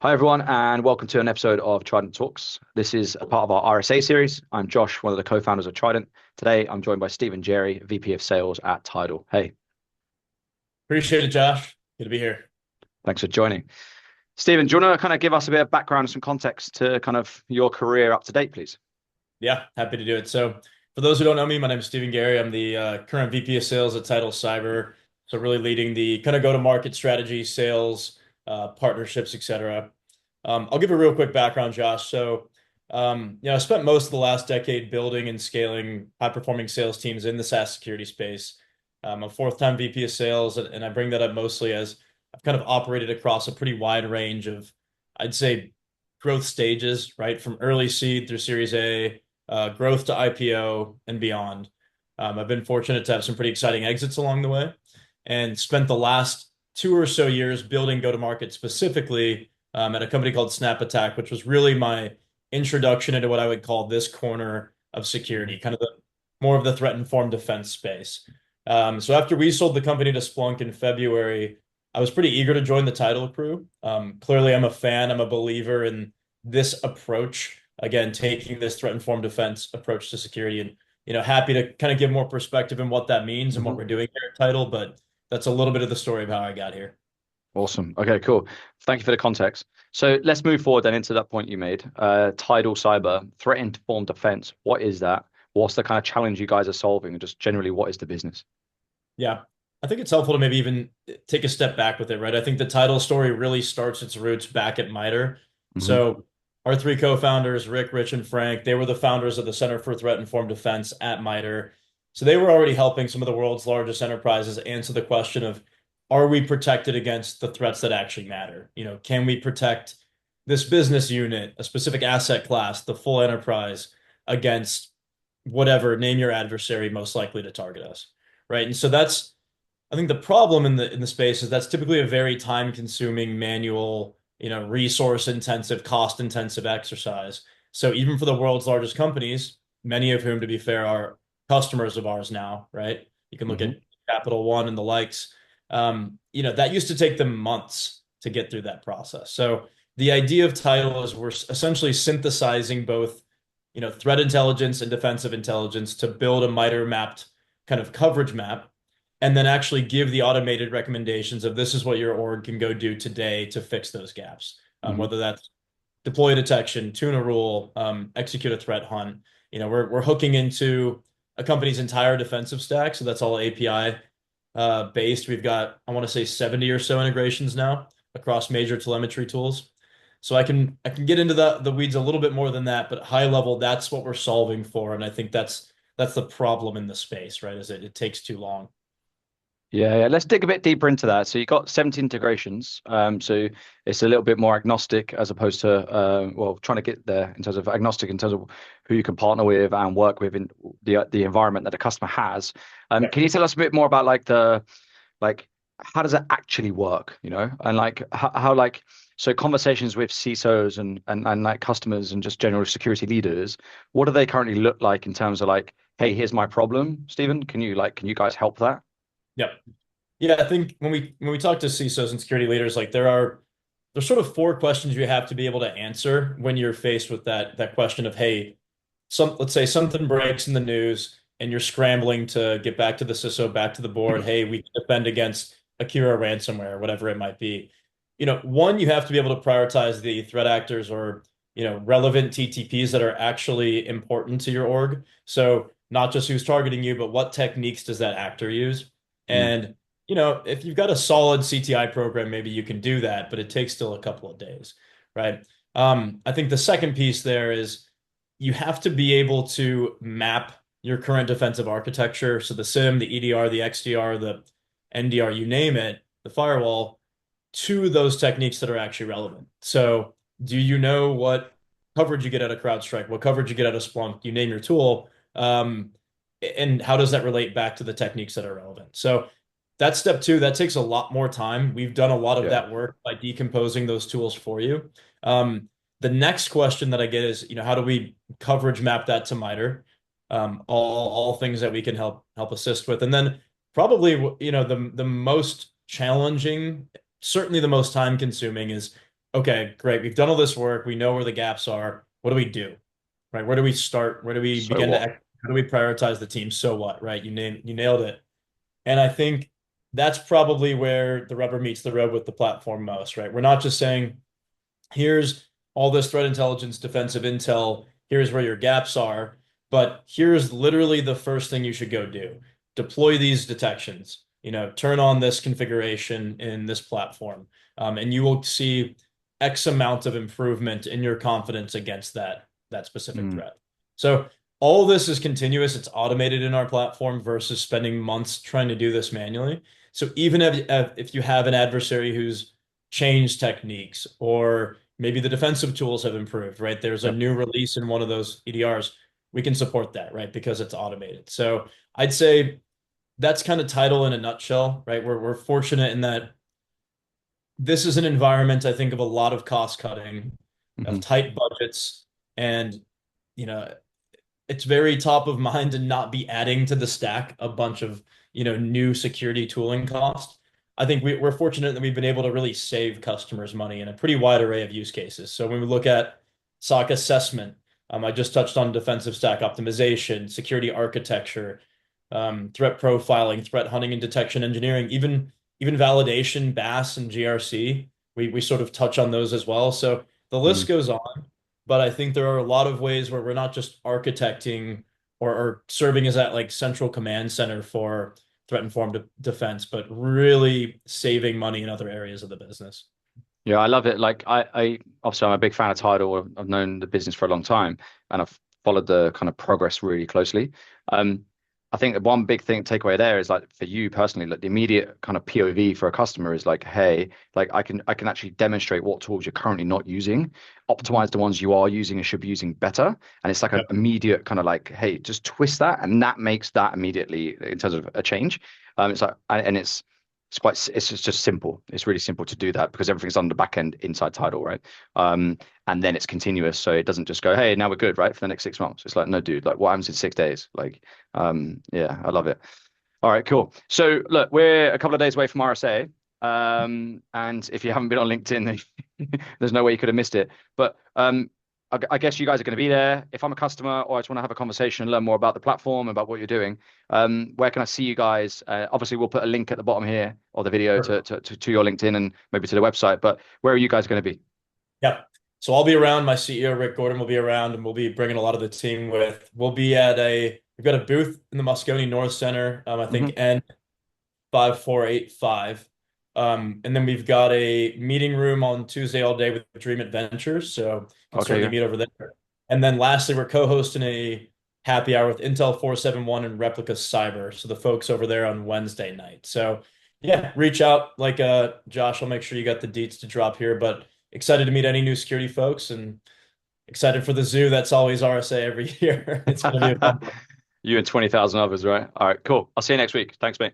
Hi, everyone, and welcome to an episode of Trident Talks. This is a part of our RSA series. I'm Josh, one of the co-founders of Trident. Today, I'm joined by Steven Gerry, VP of Sales at Tidal. Hey, Appreciate it, Josh. Good to be here. thanks for joining. Steven, do you want to kind of give us a bit of background and some context to kind of your career up to date, please? Yeah, happy to do it. So, for those who don't know me, my name is Steven Gerry. I'm the current VP of Sales at Tidal Cyber. So, really leading the kind of go-to-market strategy, sales, partnerships, etc. I'll give a real quick background, Josh. I spent most of the last decade building and scaling high-performing sales teams in the SaaS security space. I'm a fourth-time VP of Sales, and I bring that up mostly as I've kind of operated across a pretty wide range of, I'd say, growth stages, right? From early seed through Series A, growth to IPO and beyond. I've been fortunate to have some pretty exciting exits along the way and spent the last 2 or so years building go-to-market specifically at a company called Snap Attack, which was really my introduction into what I would call this corner of security, kind of more of the threat-informed defense space. So after we sold the company to Splunk in February, I was pretty eager to join the Tidal crew. Clearly, I'm a fan. I'm a believer in this approach. Again, taking this threat-informed defense approach to security, and happy to kind of give more perspective in what that means and what Mhm. we're doing here at Tidal. But that's a little bit of the story of how I got here. Awesome. Okay, cool. Thank you for the context. So let's move forward then into that point you made. Tidal Cyber, threat-informed defense. What is that? What's the kind of challenge you guys are solving? And just generally, what is the business? Yeah, I think it's helpful to maybe even take a step back with it, right? I think the Tidal story really starts its roots back at MITRE. Hmm. So our three co-founders, Rick, Rich, and Frank, they were the founders of the Center for Threat Informed Defense at MITRE. So they were already helping some of the world's largest enterprises answer the question of, are we protected against the threats that actually matter? Can we protect this business unit, a specific asset class, the full enterprise against whatever, name your adversary most likely to target us, right? And so that's, I think the problem in the space is that's typically a very time-consuming, manual, resource-intensive, cost-intensive exercise. So even for the world's largest companies, many of whom, to be fair, are customers of ours now, right? You can look Hmm. at Capital One and the likes. That used to take them months to get through that process. So the idea of Tidal is we're essentially synthesizing both, threat intelligence and defensive intelligence to build a MITRE mapped kind of coverage map and then actually give the automated recommendations of this is what your org can go do today to fix those gaps. Hmm. Whether that's deploy a detection, tune a rule, execute a threat hunt. We're hooking into a company's entire defensive stack, so that's all API based. We've got, I want to say, 70 or so integrations now across major telemetry tools. So I can get into the weeds a little bit more than that, but high level, that's what we're solving for, and I think that's the problem in the space, right? Is it takes too long. Yeah. Let's dig a bit deeper into that. So you got 70 integrations. So it's a little bit more agnostic as opposed to well, trying to get there in terms of agnostic in terms of who you can partner with and work with in the environment that the customer has. Yeah. Can you tell us a bit more about like how does it actually work, and like how like so conversations with CISOs and like customers and just general security leaders, what do they currently look like in terms of like, hey, here's my problem, Stephen, can you guys help that? Yep. Yeah, I think when we talk to CISOs and security leaders, like there's sort of four questions you have to be able to answer when you're faced with that question of, hey, let's say something breaks in the news and you're scrambling to get back to the CISO, back to the board, hey, we can defend against Akira ransomware, whatever it might be. One, you have to be able to prioritize the threat actors or relevant TTPs that are actually important to your org. So not just who's targeting you, but what techniques does that actor use? Mm. And if you've got a solid CTI program, maybe you can do that, but it takes still a couple of days, right? I think the second piece there is you have to be able to map your current defensive architecture. So the SIM, the EDR, the XDR, the NDR, you name it, the firewall, to those techniques that are actually relevant. So do you know what coverage you get out of CrowdStrike, what coverage you get out of Splunk, you name your tool, and how does that relate back to the techniques that are relevant? So that's step two. That takes a lot more time. We've done a lot of Yeah. that work by decomposing those tools for you. The next question that I get is, how do we coverage map that to MITRE? All things that we can help assist with. And then probably, the most challenging, certainly the most time consuming is okay, great. We've done all this work. We know where the gaps are. What do we do? Right? Where do we start? Where do we So begin to, what? how do we prioritize the team? So what, right? You nailed it. And I think that's probably where the rubber meets the road with the platform most, right? We're not just saying, here's all this threat intelligence, defensive intel, here's where your gaps are, but here's literally the first thing you should go do. Deploy these detections, turn on this configuration in this platform, and you will see X amount of improvement in your confidence against that specific Mm, threat. So all this is continuous. It's automated in our platform versus spending months trying to do this manually. So even if you have an adversary who's changed techniques or maybe the defensive tools have improved, right? There's a yep. new release in one of those EDRs. We can support that, right? Because it's automated. So I'd say that's kind of Tidal in a nutshell, right? We're fortunate in that this is an environment, I think, of a lot of cost cutting, of Hmm. tight budgets, and you know, it's very top of mind to not be adding to the stack a bunch of, new security tooling costs. I think we're fortunate that we've been able to really save customers money in a pretty wide array of use cases. So when we look at SOC assessment, I just touched on defensive stack optimization, security architecture, threat profiling, threat hunting and detection engineering, even validation, BAS and GRC. We sort of touch on those as well. So the list Hmm. goes on, but I think there are a lot of ways where we're not just architecting or serving as that like central command center for threat informed defense, but really saving money in other areas of the business. Yeah, I love it. Like I obviously I'm a big fan of Tidal. I've known the business for a long time and I've followed the kind of progress really closely. Um, I think the one big thing takeaway there is like for you personally, like the immediate kind of POV for a customer is like, hey, like I can actually demonstrate what tools you're currently not using, Mhm. optimize the ones you are using and should be using better. And it's like an Yep. immediate kind of like, hey, just twist that, and that makes that immediately in terms of a change. It's like and it's just simple. It's really simple to do that because everything's on the back end inside Tidal, right? And then it's continuous, so it doesn't just go, hey, now we're good, right, for the next 6 months. It's like, no, dude, like what happens in 6 days? Like, yeah, I love it. All right, cool. So look, we're a couple of days away from RSA. And if you haven't been on LinkedIn, then there's no way you could have missed it. But I guess you guys are going to be there. If I'm a customer or I just want to have a conversation and learn more about the platform, about what you're doing, where can I see you guys? Obviously, we'll put a link at the bottom here or the video Perfect. to your LinkedIn and maybe to the website. But where are you guys going to be? Yep. So I'll be around. My CEO, Rick Gordon, will be around, and we'll be bringing a lot of the team with. We've got a booth in the Moscone North Center, I think Hmm. N5485. And then we've got a meeting room on Tuesday all day with Dream Adventures, so you can Okay, certainly yeah. meet over there. And then lastly, we're co-hosting a happy hour with Intel 471 and Replica Cyber, so the folks over there on Wednesday night. So yeah, reach out like Josh. I'll make sure you got the deets to drop here, but excited to meet any new security folks and excited for the zoo. That's always RSA every year. It's going to be a fun one. You and 20,000 others, right? All right, cool. I'll see you next week. Thanks, mate.